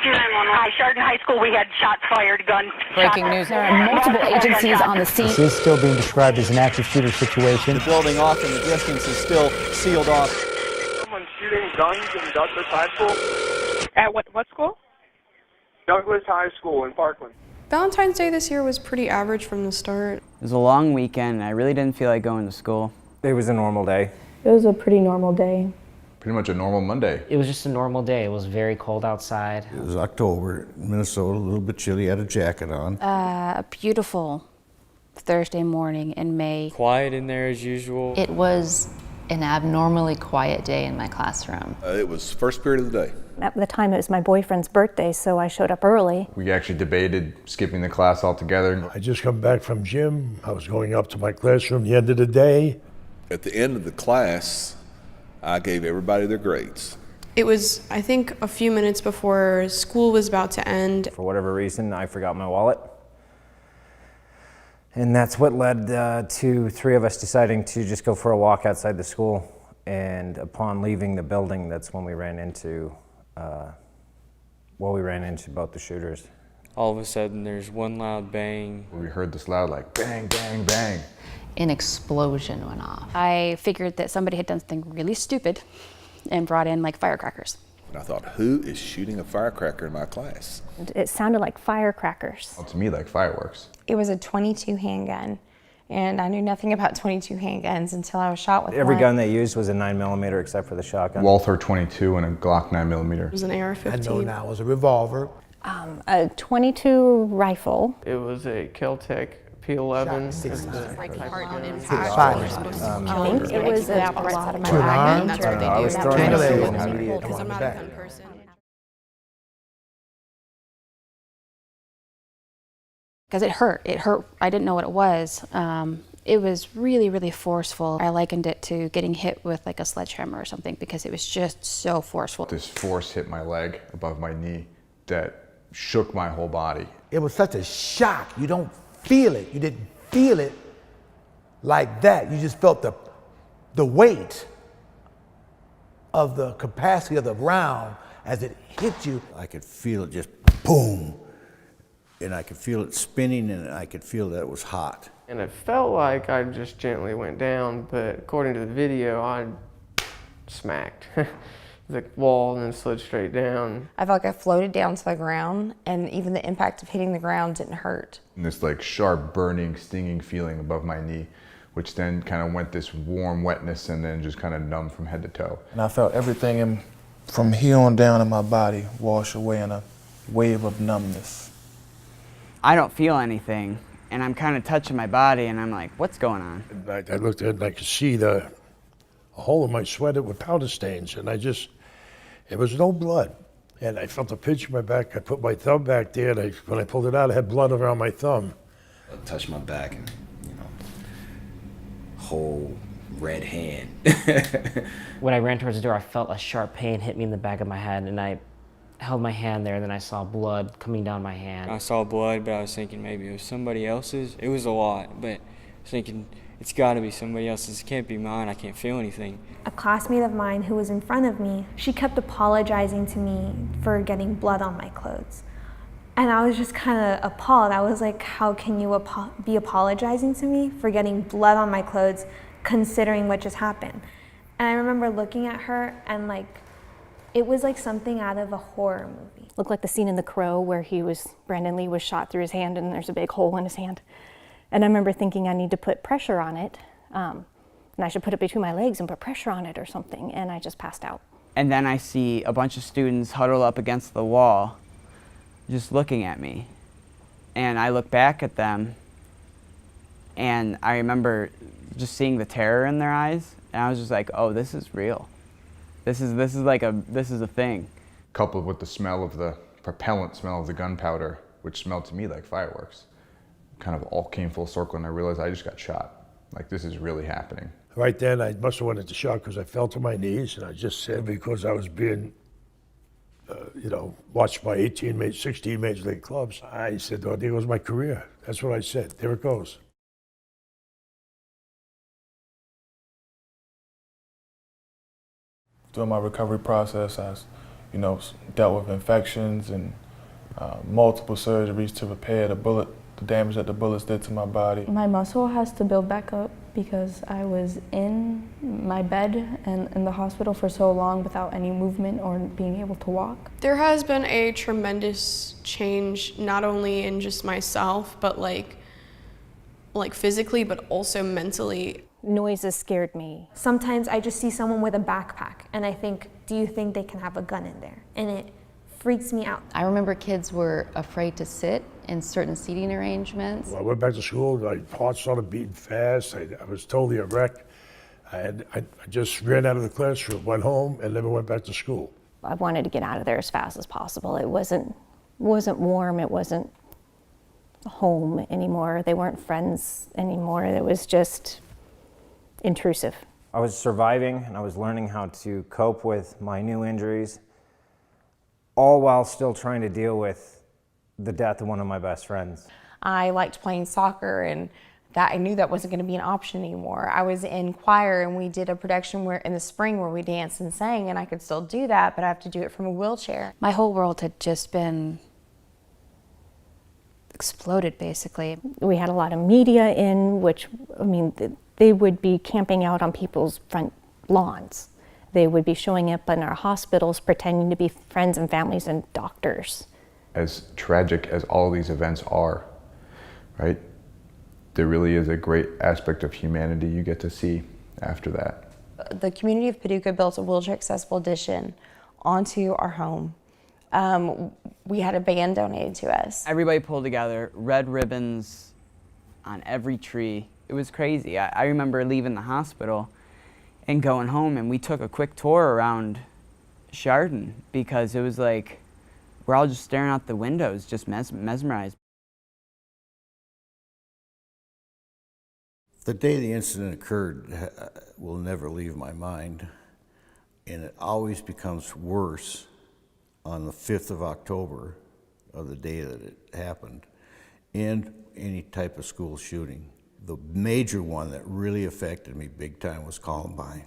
Hi, Chardon High School, we had shots fired, gun. Breaking news, there are multiple agencies on the scene. This is still being described as an active shooter situation. The building off in the distance is still sealed off. Someone shooting guns in Douglas High School? At what school? Douglas High School in Parkland. Valentine's Day this year was pretty average from the start. It was a long weekend and I really didn't feel like going to school. It was a normal day. It was a pretty normal day. Pretty much a normal Monday. It was just a normal day. It was very cold outside. It was October in Minnesota, a little bit chilly, had a jacket on. A beautiful Thursday morning in May. Quiet in there as usual. It was an abnormally quiet day in my classroom. It was first period of the day. At the time it was my boyfriend's birthday, so I showed up early. We actually debated skipping the class altogether. I just come back from gym. I was going up to my classroom the end of the day. At the end of the class, I gave everybody their grades. It was, I think, a few minutes before school was about to end. For whatever reason, I forgot my wallet. And that's what led to three of us deciding to just go for a walk outside the school. And upon leaving the building, that's when we ran into both the shooters. All of a sudden, there's one loud bang. We heard this loud, like, bang, bang, bang. An explosion went off. I figured that somebody had done something really stupid and brought in like firecrackers. And I thought, who is shooting a firecracker in my class? It sounded like firecrackers. Well, to me, like fireworks. It was a .22 handgun, and I knew nothing about .22 handguns until I was shot with Every one. gun they used was a 9mm except for the shotgun. Walther .22 and a Glock 9mm. It was an AR-15. I know now it was a revolver. A .22 rifle. It was a Kel-Tec P11. I think it was a lot of my bag. That's what they do. I was throwing it Because I'm not a gun person. Because it hurt. It hurt. I didn't know what it was. It was really, really forceful. I likened it to getting hit with like a sledgehammer or something because it was just so forceful. This force hit my leg above my knee that shook my whole body. It was such a shock. You don't feel it. You didn't feel it like that. You just felt the weight of the capacity of the round as it hit you. I could feel it just boom, and I could feel it spinning, and I could feel that it was hot. And it felt like I just gently went down, but according to the video, I smacked the wall and then slid straight down. I felt like I floated down to the ground, and even the impact of hitting the ground didn't hurt. And this like sharp, burning, stinging feeling above my knee, which then kind of went this warm wetness and then just kind of numb from head to toe. And I felt everything from here on down in my body wash away in a wave of numbness. I don't feel anything, and I'm kind of touching my body, and I'm like, what's going on? I looked at it and I could see a hole in my sweater with powder stains, and it was no blood. And I felt a pinch in my back. I put my thumb back there, and when I pulled it out, I had blood around my thumb. I touched my back, and whole red hand. When I ran towards the door, I felt a sharp pain hit me in the back of my head, and I held my hand there, and then I saw blood coming down my hand. I saw blood, but I was thinking maybe it was somebody else's. It was a lot, but I was thinking it's got to be somebody else's. It can't be mine. I can't feel anything. A classmate of mine who was in front of me, she kept apologizing to me for getting blood on my clothes. And I was just kind of appalled. I was like, how can you be apologizing to me for getting blood on my clothes considering what just happened? And I remember looking at her and like, it was like something out of a horror movie. Looked like the scene in The Crow where Brandon Lee was shot through his hand and there's a big hole in his hand. And I remember thinking I need to put pressure on it, and I should put it between my legs and put pressure on it or something, and I just passed out. And then I see a bunch of students huddle up against the wall, just looking at me. And I look back at them, and I remember just seeing the terror in their eyes, and I was just like, oh, this is real. This is a thing. Coupled with the smell of the propellant smell of the gunpowder, which smelled to me like fireworks, kind of all came full circle, and I realized I just got shot. Like, this is really happening. Right then, I must have went into shock because I fell to my knees, and I just said, because I was being, watched by 16 major league clubs, I said, oh, there goes my career. That's what I said. There it goes. During my recovery process, I was you know, dealt with infections and multiple surgeries to repair the damage that the bullets did to my body. My muscle has to build back up because I was in my bed and in the hospital for so long without any movement or being able to walk. There has been a tremendous change, not only in just myself, but like physically, but also mentally. Noises scared me. Sometimes I just see someone with a backpack and I think, do you think they can have a gun in there? And it freaks me out. I remember kids were afraid to sit in certain seating arrangements. Well, I went back to school, my heart started beating fast, I was totally a wreck. I just ran out of the classroom, went home, and never went back to school. I wanted to get out of there as fast as possible. It wasn't warm, it wasn't home anymore. They weren't friends anymore. It was just intrusive. I was surviving and I was learning how to cope with my new injuries, all while still trying to deal with the death of one of my best friends. I liked playing soccer, and that I knew that wasn't going to be an option anymore. I was in choir, and we did a production in the spring where we danced and sang, and I could still do that, but I have to do it from a wheelchair. My whole world had just been exploded, basically. We had a lot of media in, which, I mean, they would be camping out on people's front lawns. They would be showing up in our hospitals pretending to be friends and families and doctors. As tragic as all these events are, right? There really is a great aspect of humanity you get to see after that. The community of Paducah built a wheelchair accessible addition onto our home. We had a band donated to us. Everybody pulled together, red ribbons on every tree. It was crazy. I remember leaving the hospital and going home, and we took a quick tour around Chardon because it was like, we're all just staring out the windows, just mesmerized. The day the incident occurred will never leave my mind, and it always becomes worse on the 5th of October of the day that it happened, and any type of school shooting. The major one that really affected me big time was Columbine.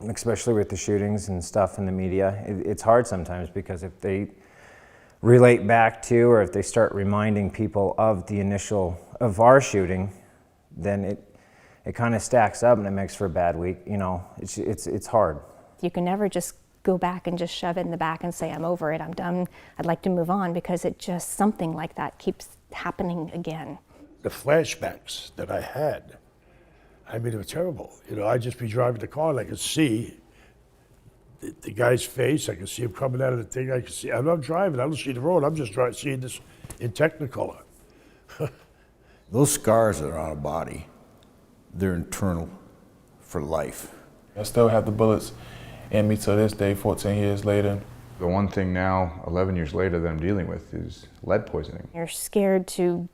Especially with the shootings and stuff in the media, it's hard sometimes because if they relate back to, or if they start reminding people of of our shooting, then it kind of stacks up and it makes for a bad week. You know, it's hard. You can never just go back and just shove it in the back and say, I'm over it, I'm done, I'd like to move on, because something like that keeps happening again. The flashbacks that I had, I mean, it was terrible. You know, I'd just be driving the car and I could see the guy's face. I could see him coming out of the thing. I could see, I'm not driving, I don't see the road. I'm just seeing this in Technicolor. Those scars that are on a body, they're internal for life. I still have the bullets in me to this day, 14 years later. The one thing now, 11 years later, that I'm dealing with is lead poisoning. You're scared to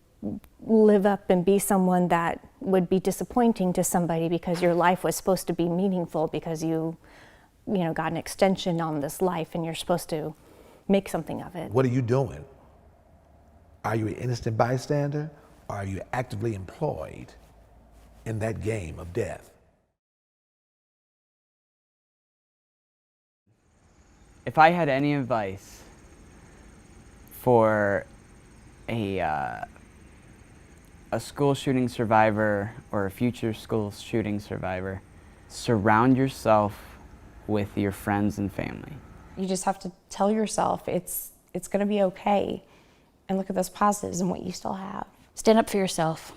live up and be someone that would be disappointing to somebody because your life was supposed to be meaningful, because you got an extension on this life and you're supposed to make something of it. What are you doing? Are you an innocent bystander, or are you actively employed in that game of death? If I had any advice for a school shooting survivor or a future school shooting survivor, surround yourself with your friends and family. You just have to tell yourself it's going to be okay, and look at those positives and what you still have. Stand up for yourself.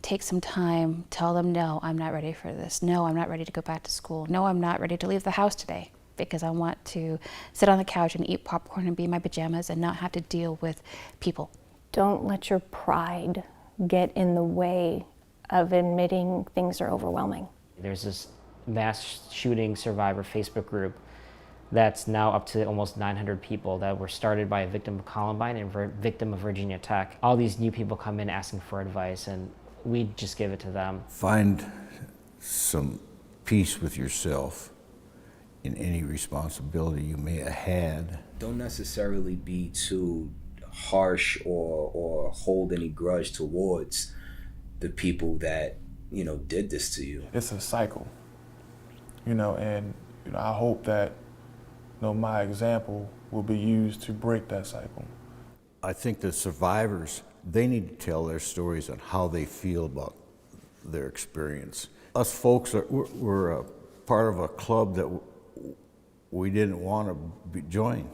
Take some time. Tell them, no, I'm not ready for this. No, I'm not ready to go back to school. No, I'm not ready to leave the house today, because I want to sit on the couch and eat popcorn and be in my pajamas and not have to deal with people. Don't let your pride get in the way of admitting things are overwhelming. There's this mass shooting survivor Facebook group that's now up to almost 900 people that were started by a victim of Columbine and a victim of Virginia Tech. All these new people come in asking for advice, and we just give it to them. Find some peace with yourself in any responsibility you may have had. Don't necessarily be too harsh or hold any grudge towards the people that, did this to you. It's a cycle, and I hope that my example will be used to break that cycle. I think the survivors, they need to tell their stories on how they feel about their experience. Us folks, we're a part of a club that we didn't want to join.